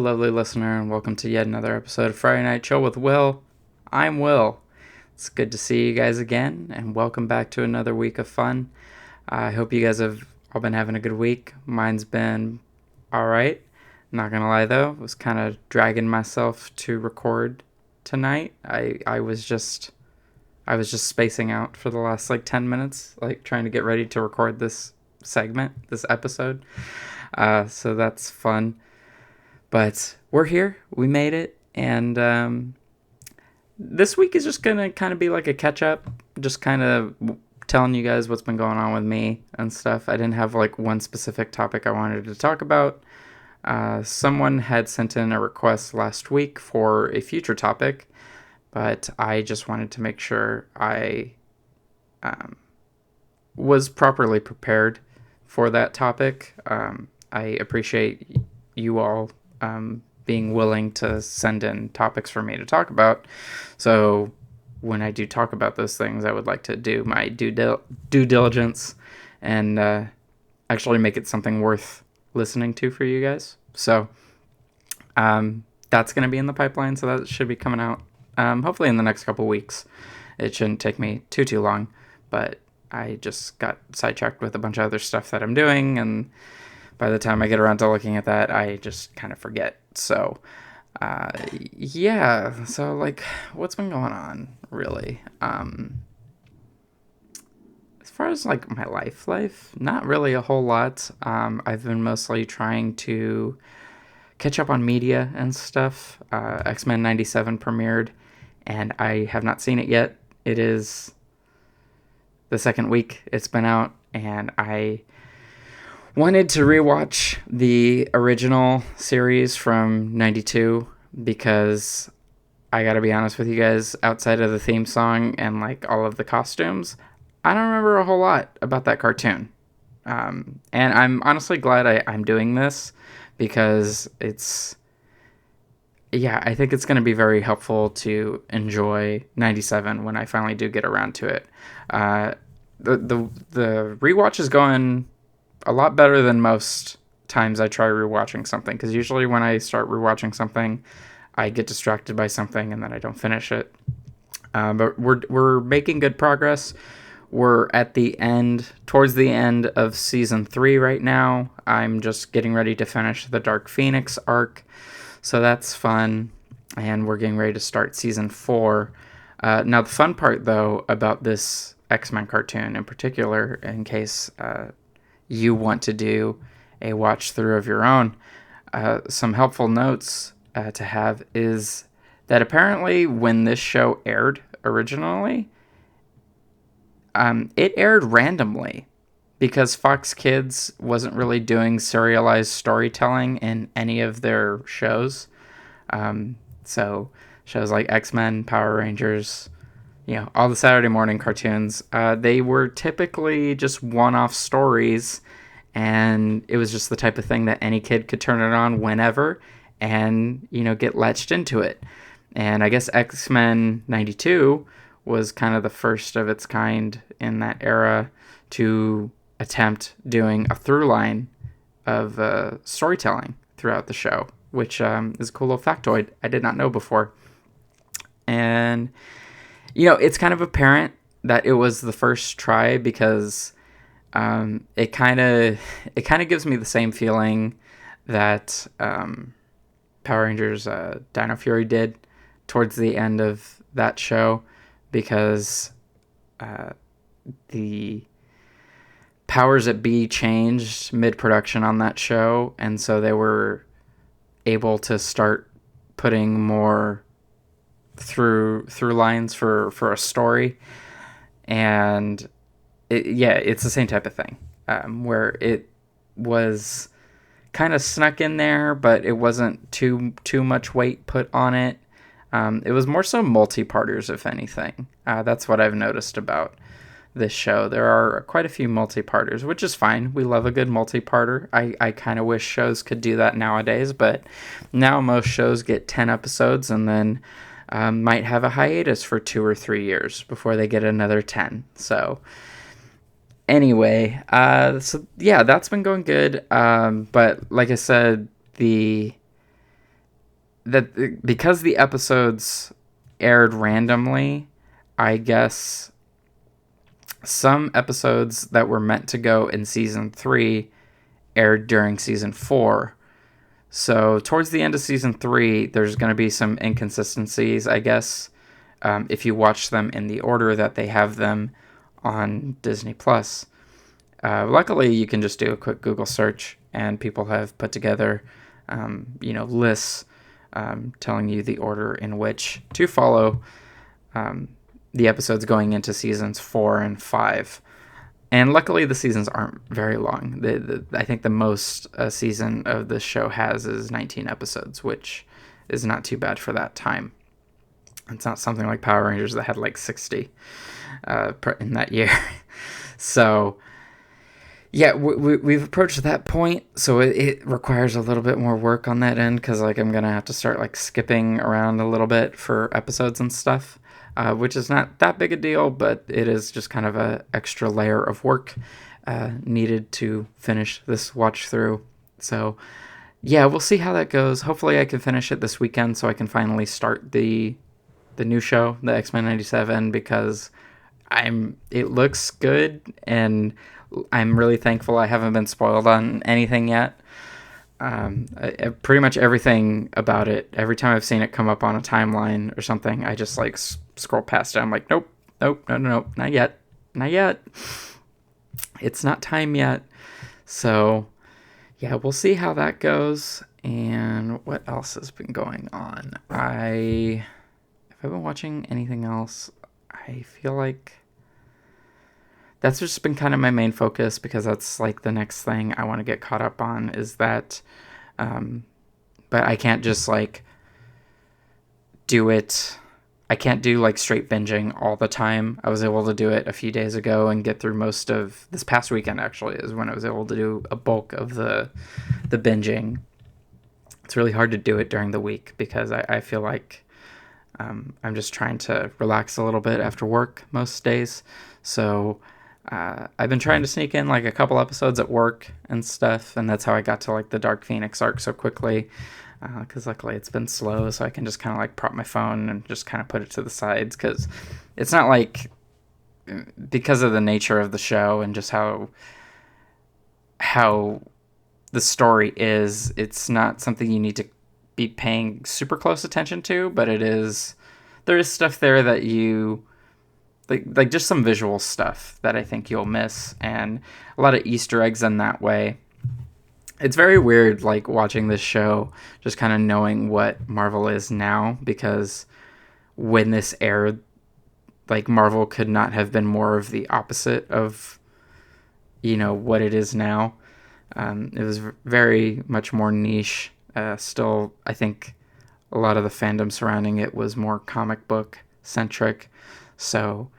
lovely listener, and welcome to yet another episode of Friday Night Chill with Will. I'm Will. It's good to see you guys again, and welcome back to another week of fun. I hope you guys have all been having a good week. Mine's been alright. Not gonna lie though, I was kind of dragging myself to record tonight. I was just spacing out for the last 10 minutes, trying to get ready to record this episode. So that's fun. But we're here. We made it. And this week is just going to kind of be like a catch up. Just kind of telling you guys what's been going on with me and stuff. I didn't have one specific topic I wanted to talk about. Someone had sent in a request last week for a future topic. But I just wanted to make sure I was properly prepared for that topic. I appreciate you all being willing to send in topics for me to talk about. So when I do talk about those things, I would like to do my due diligence and actually make it something worth listening to for you guys. So that's going to be in the pipeline, so that should be coming out hopefully in the next couple weeks. It shouldn't take me too long, but I just got sidetracked with a bunch of other stuff that I'm doing, and by the time I get around to looking at that, I just kind of forget. So, yeah. So, what's been going on, really? As far as, my life, not really a whole lot. I've been mostly trying to catch up on media and stuff. X-Men 97 premiered, and I have not seen it yet. It is the second week it's been out, and I wanted to rewatch the original series from 92 because I gotta be honest with you guys, outside of the theme song and all of the costumes, I don't remember a whole lot about that cartoon. And I'm honestly glad I'm doing this because I think it's going to be very helpful to enjoy 97 when I finally do get around to it. The rewatch is going a lot better than most times I try rewatching something, because usually when I start rewatching something, I get distracted by something and then I don't finish it. But we're making good progress. We're at towards the end of season 3 right now. I'm just getting ready to finish the Dark Phoenix arc, so that's fun, and we're getting ready to start season 4. Now, the fun part, though, about this X-Men cartoon in particular, in case you want to do a watch through of your own, some helpful notes to have is that apparently when this show aired originally, it aired randomly because Fox Kids wasn't really doing serialized storytelling in any of their shows. So shows like X-Men, Power Rangers, all the Saturday morning cartoons, they were typically just one-off stories, and it was just the type of thing that any kid could turn it on whenever and, get latched into it. And I guess X-Men 92 was kind of the first of its kind in that era to attempt doing a through line of storytelling throughout the show, which is a cool little factoid I did not know before. And it's kind of apparent that it was the first try because it kind of gives me the same feeling that Power Rangers Dino Fury did towards the end of that show, because the powers that be changed mid-production on that show, and so they were able to start putting more through lines for a story. And it's the same type of thing, where it was kind of snuck in there, but it wasn't too much weight put on it. It was more so multi-parters, if anything. That's what I've noticed about this show. There are quite a few multi-parters, which is fine. We love a good multi-parter. I kind of wish shows could do that nowadays, but now most shows get 10 episodes and then might have a hiatus for 2 or 3 years before they get another 10. So anyway, so yeah, that's been going good. But like I said, the that because the episodes aired randomly, I guess some episodes that were meant to go in season 3 aired during season 4. So towards the end of season 3, there's going to be some inconsistencies, I guess, if you watch them in the order that they have them on Disney Plus. Luckily, you can just do a quick Google search, and people have put together, lists telling you the order in which to follow the episodes going into seasons 4 and 5. And luckily, the seasons aren't very long. I think the most a season of this show has is 19 episodes, which is not too bad for that time. It's not something like Power Rangers that had like 60 in that year. So, yeah, we've approached that point. So it requires a little bit more work on that end because like I'm going to have to start like skipping around a little bit for episodes and stuff. Which is not that big a deal, but it is just kind of a extra layer of work needed to finish this watch through. So, yeah, we'll see how that goes. Hopefully, I can finish it this weekend so I can finally start the new show, the X-Men '97, because it looks good, and I'm really thankful I haven't been spoiled on anything yet. Pretty much everything about it, every time I've seen it come up on a timeline or something, I just like scroll past it. I'm like, nope, no, not yet. It's not time yet. So, yeah, we'll see how that goes. And what else has been going on? If I've been watching anything else, I feel like that's just been kind of my main focus because that's like the next thing I want to get caught up on is that. But I can't just like do it. I can't do like straight binging all the time. I was able to do it a few days ago and get through most of this past weekend. Actually, is when I was able to do a bulk of the binging. It's really hard to do it during the week because I feel like I'm just trying to relax a little bit after work most days. So I've been trying to sneak in like a couple episodes at work and stuff, and that's how I got to like the Dark Phoenix arc so quickly. Because luckily it's been slow, so I can just kind of like prop my phone and just kind of put it to the sides. Because it's not like, because of the nature of the show and just how the story is, it's not something you need to be paying super close attention to. But there is stuff there that you like just some visual stuff that I think you'll miss, and a lot of Easter eggs in that way. It's very weird, like, watching this show, just kind of knowing what Marvel is now, because when this aired, like, Marvel could not have been more of the opposite of, what it is now. It was very much more niche. Still, I think a lot of the fandom surrounding it was more comic book centric. So,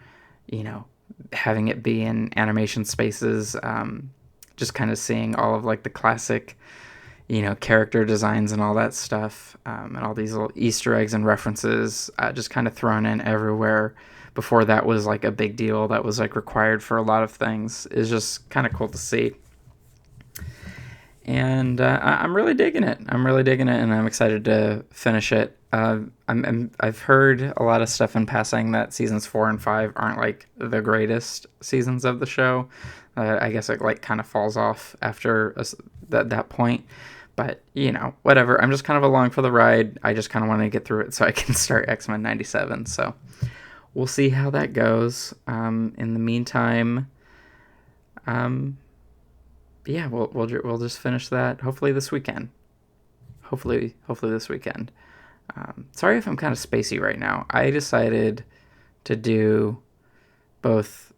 having it be in animation spaces, just kind of seeing all of like the classic, character designs and all that stuff, and all these little Easter eggs and references, just kind of thrown in everywhere. Before that was like a big deal, that was like required for a lot of things, is just kind of cool to see. And I'm really digging it. And I'm excited to finish it. I've heard a lot of stuff in passing that seasons 4 and 5 aren't like the greatest seasons of the show. I guess it like kind of falls off after that point. But, whatever. I'm just kind of along for the ride. I just kind of want to get through it so I can start X-Men 97. So we'll see how that goes. In the meantime, yeah, we'll just finish that hopefully this weekend. Hopefully this weekend. Sorry if I'm kind of spacey right now. I decided to do both.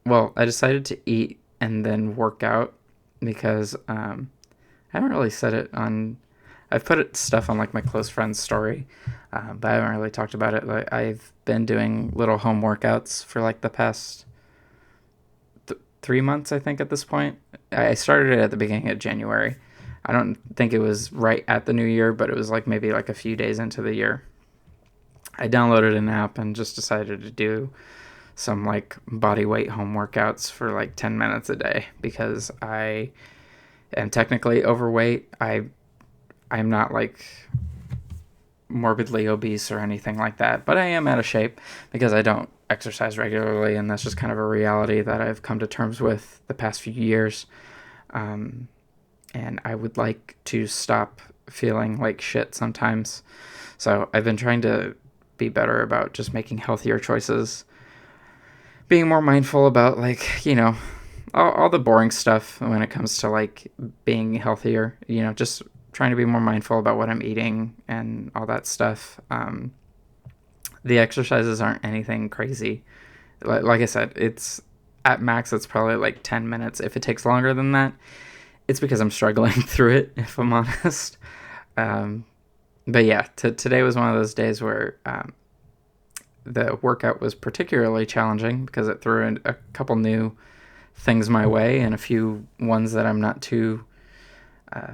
Well, I decided to eat and then work out because I haven't really said it on. I've put stuff on like my close friends' story, but I haven't really talked about it. Like, I've been doing little home workouts for like the past 3 months, I think, at this point. I started it at the beginning of January. I don't think it was right at the new year, but it was like maybe like a few days into the year. I downloaded an app and just decided to do some like body weight home workouts for like 10 minutes a day because I am technically overweight. I'm not like morbidly obese or anything like that, but I am out of shape because I don't exercise regularly, and that's just kind of a reality that I've come to terms with the past few years. Um, and I would like to stop feeling like shit sometimes. So I've been trying to be better about just making healthier choices, being more mindful about, like, all the boring stuff when it comes to like being healthier, just trying to be more mindful about what I'm eating and all that stuff. The exercises aren't anything crazy. Like I said, it's at max, it's probably like 10 minutes. If it takes longer than that, it's because I'm struggling through it, if I'm honest. But yeah, today was one of those days where the workout was particularly challenging because it threw in a couple new things my way and a few ones that I'm not too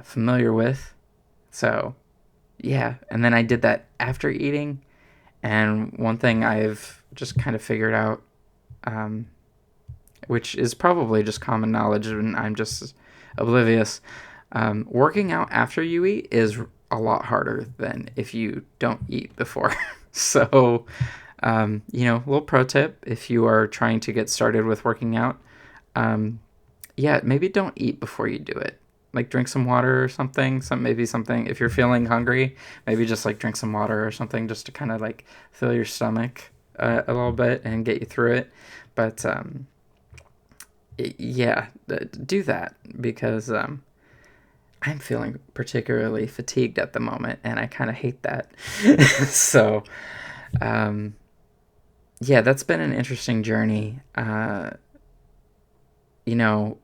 familiar with. So yeah, and then I did that after eating. And one thing I've just kind of figured out, which is probably just common knowledge and I'm just oblivious, working out after you eat is a lot harder than if you don't eat before. So, little pro tip if you are trying to get started with working out, yeah, maybe don't eat before you do it. Like drink some water or something. Maybe something if you're feeling hungry, maybe just like drink some water or something just to kind of like fill your stomach a little bit and get you through it. But yeah, do that because I'm feeling particularly fatigued at the moment, and I kind of hate that. So, yeah, that's been an interesting journey. You know,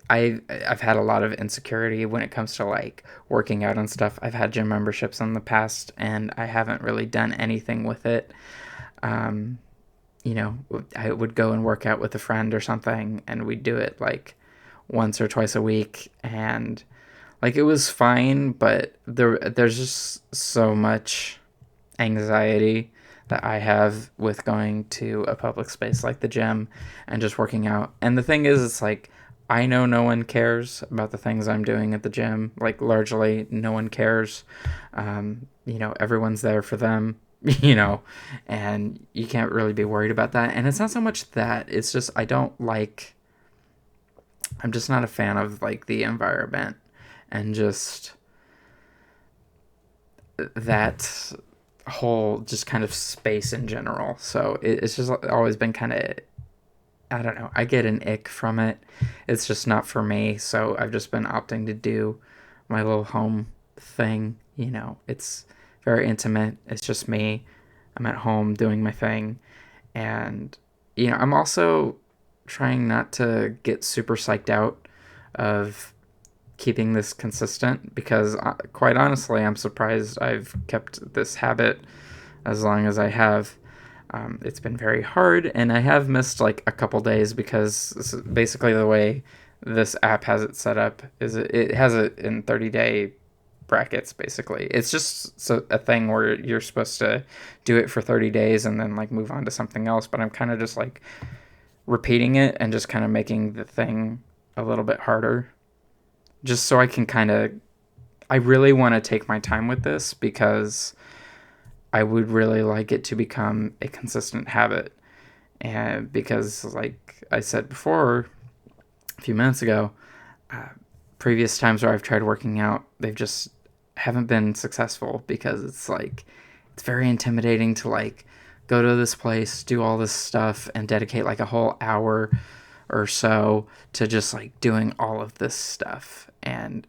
I've had a lot of insecurity when it comes to like working out and stuff. I've had gym memberships in the past, and I haven't really done anything with it. Um, I would go and work out with a friend or something, and we'd do it like once or twice a week, and like it was fine, but there's just so much anxiety that I have with going to a public space like the gym and just working out. And the thing is, it's like I know no one cares about the things I'm doing at the gym. Like largely, no one cares. Everyone's there for them. And you can't really be worried about that. And it's not so much that, it's just I'm just not a fan of like the environment and just that whole just kind of space in general. So it's just always been kind of, I don't know, I get an ick from it. It's just not for me. So I've just been opting to do my little home thing. It's very intimate. It's just me. I'm at home doing my thing. And, I'm also trying not to get super psyched out of keeping this consistent because, quite honestly, I'm surprised I've kept this habit as long as I have. It's been very hard, and I have missed like a couple days because basically the way this app has it set up is it has it in 30-day brackets. Basically, it's just a thing where you're supposed to do it for 30 days and then like move on to something else. But I'm kind of just like repeating it and just kind of making the thing a little bit harder, just so I can I really want to take my time with this because I would really like it to become a consistent habit. And because, like I said before, a few minutes ago, previous times where I've tried working out, they've just haven't been successful because it's very intimidating to like go to this place, do all this stuff, and dedicate like a whole hour or so to just like doing all of this stuff. And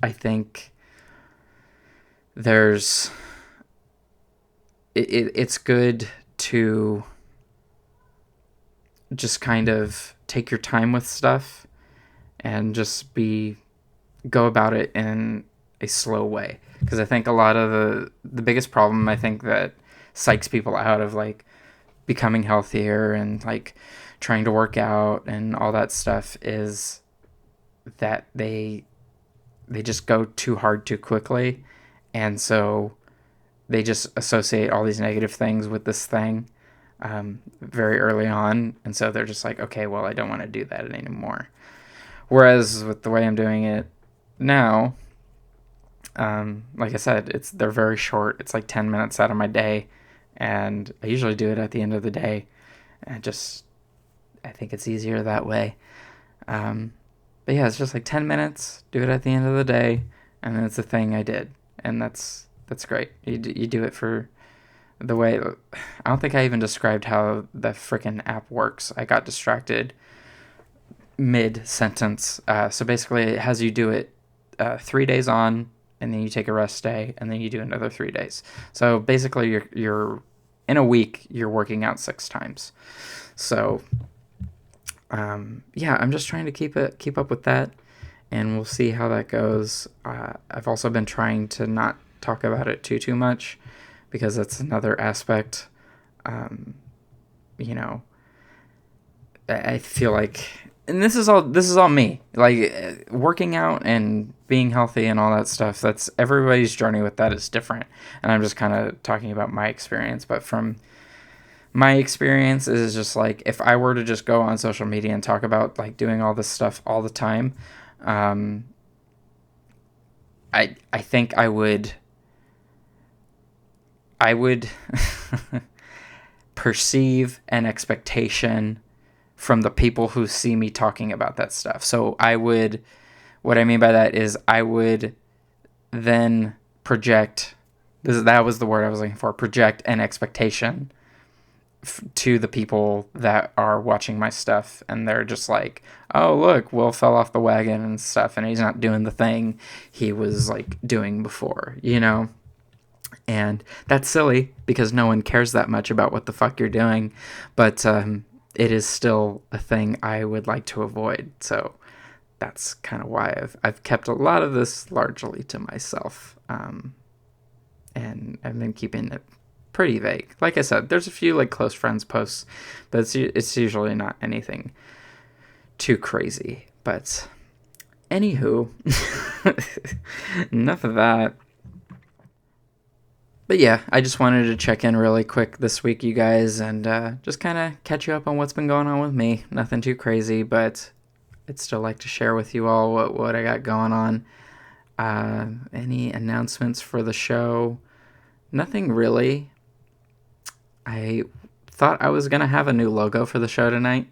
I think it's good to just kind of take your time with stuff and just go about it in a slow way, because I think a lot of the biggest problem I think that psychs people out of like becoming healthier and like trying to work out and all that stuff is that they just go too hard too quickly, and so they just associate all these negative things with this thing very early on, and so they're just like, okay, well, I don't want to do that anymore. Whereas with the way I'm doing it now, Like I said, they're very short. It's like 10 minutes out of my day, and I usually do it at the end of the day. And I think it's easier that way. Um, but yeah, it's just like 10 minutes. Do it at the end of the day, and then it's a thing I did, and that's great. You do it for the way. I don't think I even described how the freaking app works. I got distracted mid sentence. So basically, it has you do it 3 days on, and then you take a rest day, and then you do another 3 days. So basically, you're in a week you're working out 6 times. So yeah, I'm just trying to keep up with that, and we'll see how that goes. I've also been trying to not talk about it too much, because that's another aspect. You know, I feel like, and this is all me. Like, working out and being healthy and all that stuff. That's everybody's journey with that is different, and I'm just kind of talking about my experience. But from my experience is just like, if I were to just go on social media and talk about like doing all this stuff all the time, um, I think I would perceive an expectation from the people who see me talking about that stuff. So what I mean by that is I would then project, that was the word I was looking for, project an expectation to the people that are watching my stuff, and they're just like, oh, look, Will fell off the wagon and stuff, and he's not doing the thing he was like doing before, and that's silly, because no one cares that much about what the fuck you're doing, but it is still a thing I would like to avoid. So that's kind of why I've kept a lot of this largely to myself, and I've been keeping it pretty vague. Like I said, there's a few like close friends posts, but it's usually not anything too crazy. But anywho, enough of that. But yeah, I just wanted to check in really quick this week, you guys, and just kind of catch you up on what's been going on with me. Nothing too crazy, but I'd still like to share with you all what I got going on. Any announcements for the show? Nothing really. I thought I was going to have a new logo for the show tonight,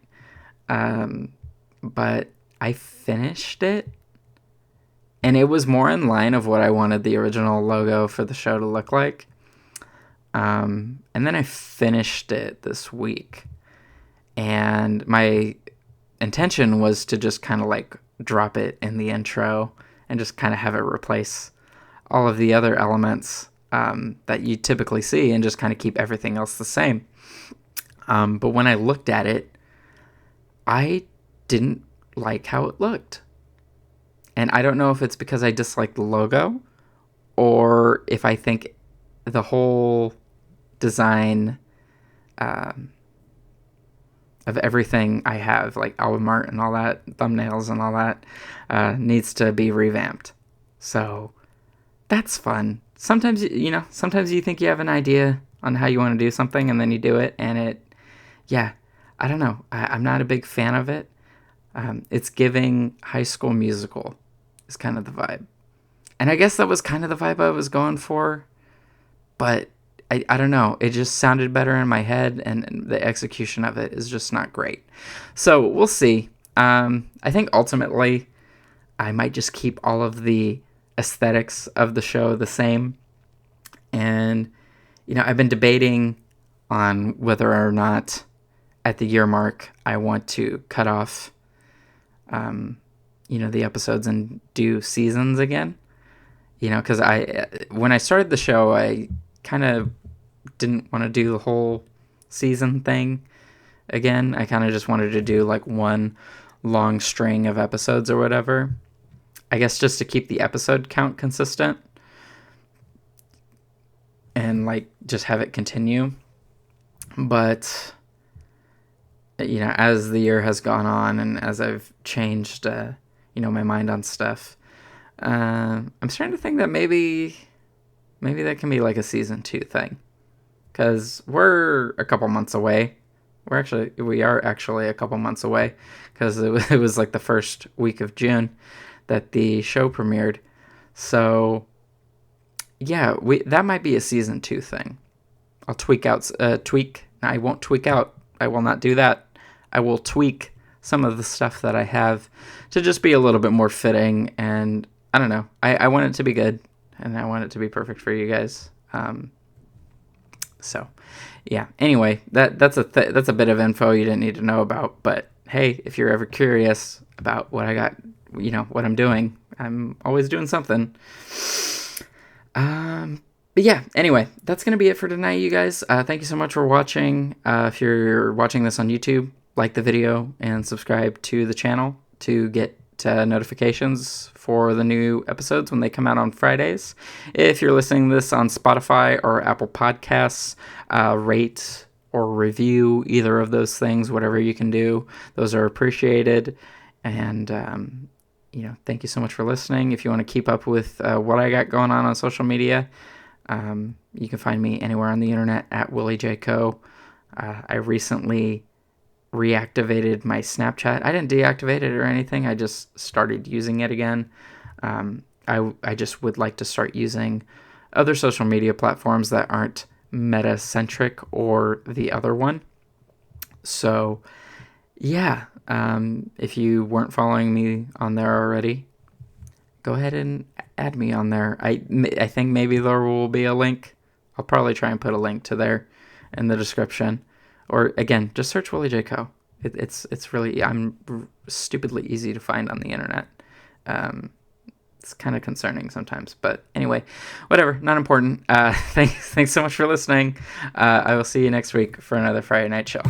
but I finished it, and it was more in line of what I wanted the original logo for the show to look like. And then I finished it this week, and my intention was to just kind of like drop it in the intro and just kind of have it replace all of the other elements that you typically see, and just kind of keep everything else the same. But when I looked at it, I didn't like how it looked. And I don't know if it's because I dislike the logo, or if I think the whole design of everything I have, like album art and all that, thumbnails and all that, needs to be revamped. So that's fun. Sometimes you think you have an idea on how you want to do something, and then you do it, and I don't know. I'm not a big fan of it. It's giving High School Musical is kind of the vibe. And I guess that was kind of the vibe I was going for, but I don't know. It just sounded better in my head, and the execution of it is just not great. So we'll see. I think ultimately I might just keep all of the aesthetics of the show the same. And, I've been debating on whether or not at the year mark I want to cut off, the episodes and do seasons again. Because when I started the show, I kind of didn't want to do the whole season thing again. I kind of just wanted to do like one long string of episodes or whatever. I guess just to keep the episode count consistent and like just have it continue. But as the year has gone on, and as I've changed my mind on stuff, I'm starting to think that maybe that can be like a season 2 thing, because we're a couple months away. We are actually a couple months away, because it was like the first week of June that the show premiered. So yeah, that might be a season 2 thing. I'll tweak. I won't tweak out. I will not do that. I will tweak some of the stuff that I have to just be a little bit more fitting. And I don't know. I want it to be good, and I want it to be perfect for you guys. So, yeah. Anyway, that's a bit of info you didn't need to know about. But hey, if you're ever curious about what I got, what I'm doing, I'm always doing something. But yeah, anyway, that's going to be it for tonight, you guys. Thank you so much for watching. If you're watching this on YouTube, like the video and subscribe to the channel to get notifications for the new episodes when they come out on Fridays. If you're listening to this on Spotify or Apple Podcasts, rate or review either of those things, whatever you can do. Those are appreciated. And, thank you so much for listening. If you want to keep up with what I got going on social media, you can find me anywhere on the internet at Willie J. Co. I recently reactivated my Snapchat. I didn't deactivate it or anything. I just started using it again. I just would like to start using other social media platforms that aren't Meta-centric or the other one. So, yeah. If you weren't following me on there already, go ahead and add me on there. I think maybe there will be a link. I'll probably try and put a link to there in the description. Or again, just search Willie J. Co. It's really, I'm stupidly easy to find on the internet. It's kind of concerning sometimes, but anyway, whatever, not important. Thanks so much for listening. I will see you next week for another Friday Night Show.